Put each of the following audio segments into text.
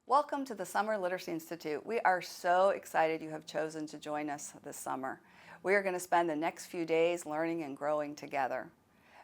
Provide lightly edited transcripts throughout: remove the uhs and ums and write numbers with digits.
Welcome to the Summer Literacy Institute. We are so excited you have chosen to join us this summer. We are going to spend the next few days learning and growing together.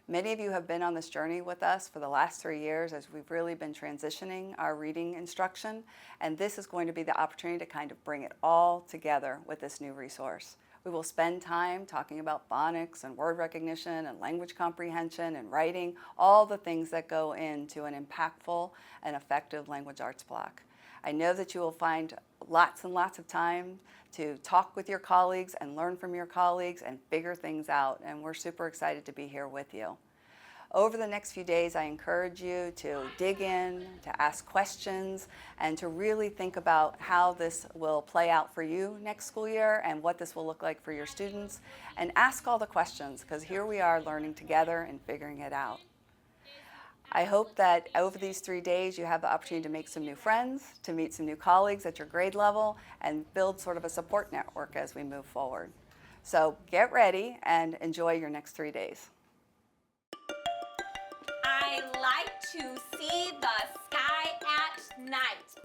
Many of you have been on this journey with us for the last 3 years as we've really been transitioning our reading instruction, and this is going to be the opportunity to kind of bring it all together with this new resource. We will spend time talking about phonics and word recognition and language comprehension and writing, all the things that go into an impactful and effective language arts block. I know that you will find lots and lots of time to talk with your colleagues and learn from your colleagues and figure things out, and we're super excited to be here with you. Over the next few days, I encourage you to dig in, to ask questions, and to really think about how this will play out for you next school year and what this will look like for your students. And ask all the questions, because here we are learning together and figuring it out. I hope that over these 3 days you have the opportunity to make some new friends, to meet some new colleagues at your grade level, and build sort of a support network as we move forward. So get ready and enjoy your next 3 days. I like to see the sky at night.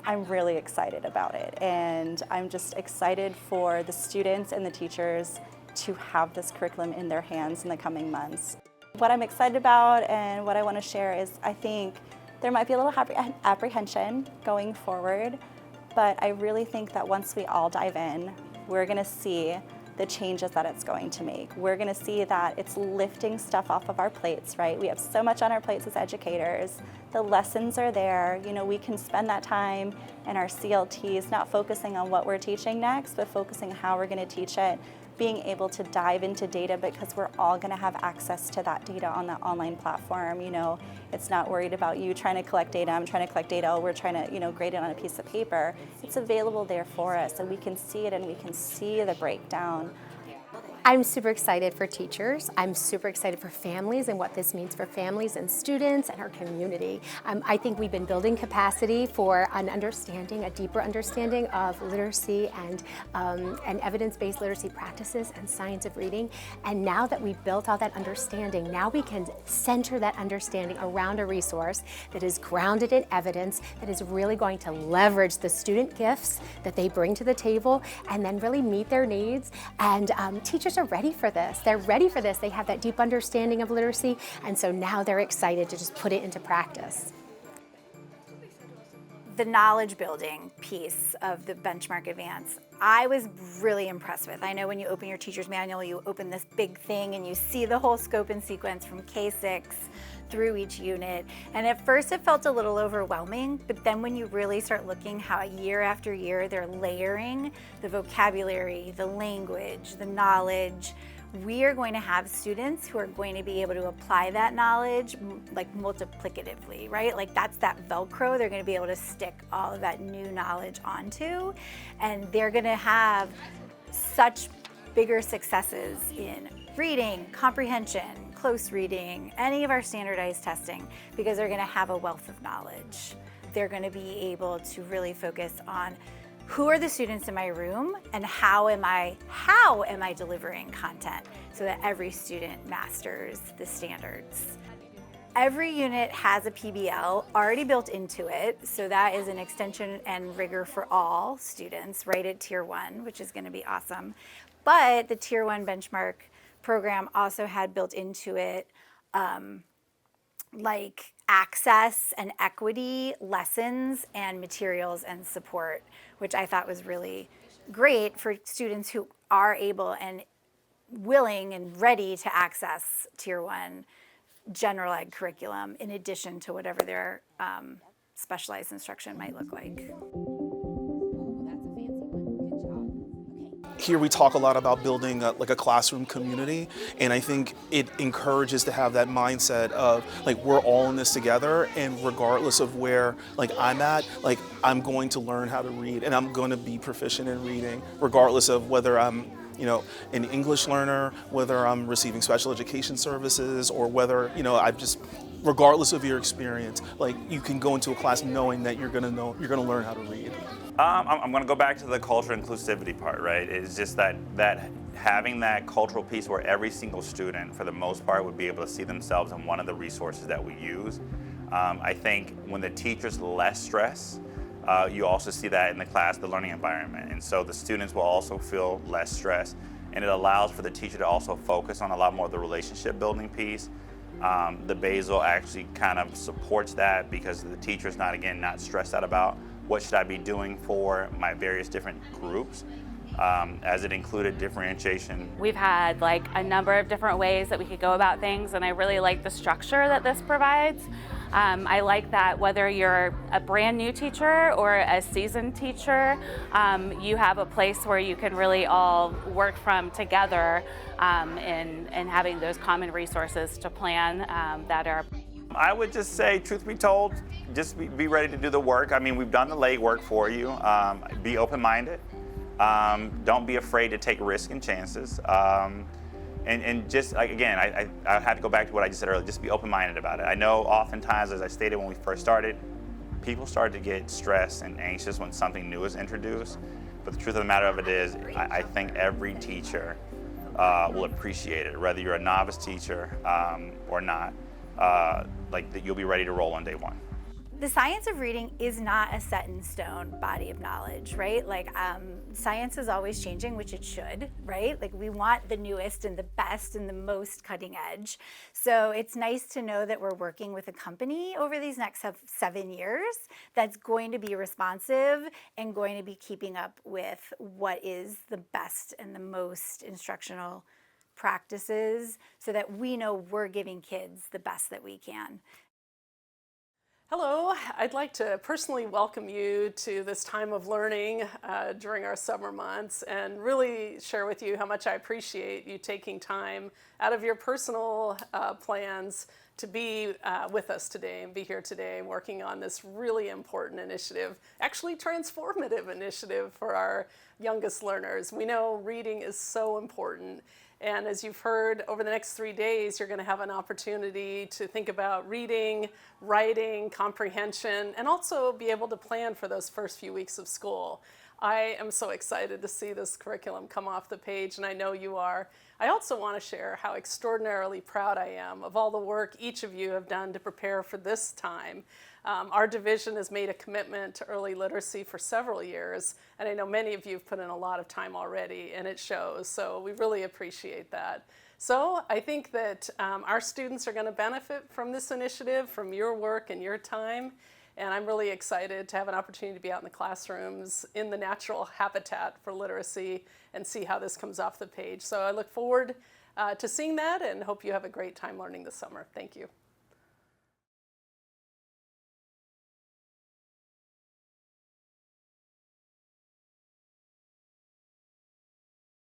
I'm really excited about it, and I'm just excited for the students and the teachers to have this curriculum in their hands in the coming months. What I'm excited about and what I want to share is I think there might be a little apprehension going forward, but I really think that once we all dive in, we're going to see the changes that it's going to make. We're going to see that it's lifting stuff off of our plates, right? We have so much on our plates as educators. The lessons are there. You know, we can spend that time in our CLTs not focusing on what we're teaching next, but focusing on how we're going to teach it, being able to dive into data because we're all going to have access to that data on that online platform. You know, it's not worried about you trying to collect data, I'm trying to collect data, we're trying to, grade it on a piece of paper. It's available there for us, and we can see it and we can see the breakdown. I'm super excited for teachers. I'm super excited for families and what this means for families and students and our community. I think we've been building capacity for an understanding, a deeper understanding of literacy and evidence-based literacy practices and science of reading. And now that we've built all that understanding, now we can center that understanding around a resource that is grounded in evidence, that is really going to leverage the student gifts that they bring to the table and then really meet their needs. And teachers are ready for this. They're ready for this. They have that deep understanding of literacy, and so now they're excited to just put it into practice. The knowledge building piece of the benchmark advance, I was really impressed with. I know when you open your teacher's manual, you open this big thing and you see the whole scope and sequence from K6 through each unit. And at first it felt a little overwhelming, but then when you really start looking how year after year they're layering the vocabulary, the language, the knowledge, we are going to have students who are going to be able to apply that knowledge like multiplicatively, right? Like that's that Velcro they're going to be able to stick all of that new knowledge onto, and they're going to have such bigger successes in reading, comprehension, close reading, any of our standardized testing, because they're going to have a wealth of knowledge. They're going to be able to really focus on who are the students in my room and how am I delivering content so that every student masters the standards. Every unit has a PBL already built into it, so that is an extension and rigor for all students right at Tier 1, which is going to be awesome. But the Tier 1 benchmark program also had built into it like access and equity lessons and materials and support, which I thought was really great for students who are able and willing and ready to access Tier 1 general ed curriculum in addition to whatever their specialized instruction might look like. Here we talk a lot about building like a classroom community, and I think it encourages to have that mindset of like we're all in this together, and regardless of where like I'm at, like I'm going to learn how to read and I'm going to be proficient in reading regardless of whether I'm an English learner, whether I'm receiving special education services, or whether regardless of your experience, like you can go into a class knowing that you're gonna learn how to read. I'm going to go back to the cultural inclusivity part, right? It's just that having that cultural piece where every single student, for the most part, would be able to see themselves in one of the resources that we use. I think when the teacher's less stress, you also see that in the class, the learning environment. And so the students will also feel less stressed, and it allows for the teacher to also focus on a lot more of the relationship building piece. The basal actually kind of supports that because the teacher is not stressed out about what should I be doing for my various different groups, as it included differentiation. We've had like a number of different ways that we could go about things, and I really like the structure that this provides. I like that whether you're a brand new teacher or a seasoned teacher, you have a place where you can really all work from together and having those common resources to plan that are. I would just say, truth be told, just be ready to do the work. I mean, we've done the legwork for you. Be open-minded. Don't be afraid to take risks and chances. And just, like, again, I had to go back to what I just said earlier, just be open-minded about it. I know oftentimes, as I stated when we first started, people start to get stressed and anxious when something new is introduced. But the truth of the matter of it is, I think every teacher will appreciate it, whether you're a novice teacher or not. Like, that you'll be ready to roll on day one. The science of reading is not a set in stone body of knowledge, right? Like science is always changing, which it should, right? Like we want the newest and the best and the most cutting edge. So it's nice to know that we're working with a company over these next 7 years that's going to be responsive and going to be keeping up with what is the best and the most instructional practices so that we know we're giving kids the best that we can. Hello, I'd like to personally welcome you to this time of learning during our summer months and really share with you how much I appreciate you taking time out of your personal plans to be with us today and be here today and working on this really important initiative, actually transformative initiative for our youngest learners. We know reading is so important. And as you've heard, over the next 3 days, you're going to have an opportunity to think about reading, writing, comprehension, and also be able to plan for those first few weeks of school. I am so excited to see this curriculum come off the page, and I know you are. I also want to share how extraordinarily proud I am of all the work each of you have done to prepare for this time. Our division has made a commitment to early literacy for several years, and I know many of you have put in a lot of time already, and it shows, so we really appreciate that. So I think that our students are going to benefit from this initiative, from your work and your time, and I'm really excited to have an opportunity to be out in the classrooms in the natural habitat for literacy and see how this comes off the page. So I look forward to seeing that and hope you have a great time learning this summer. Thank you.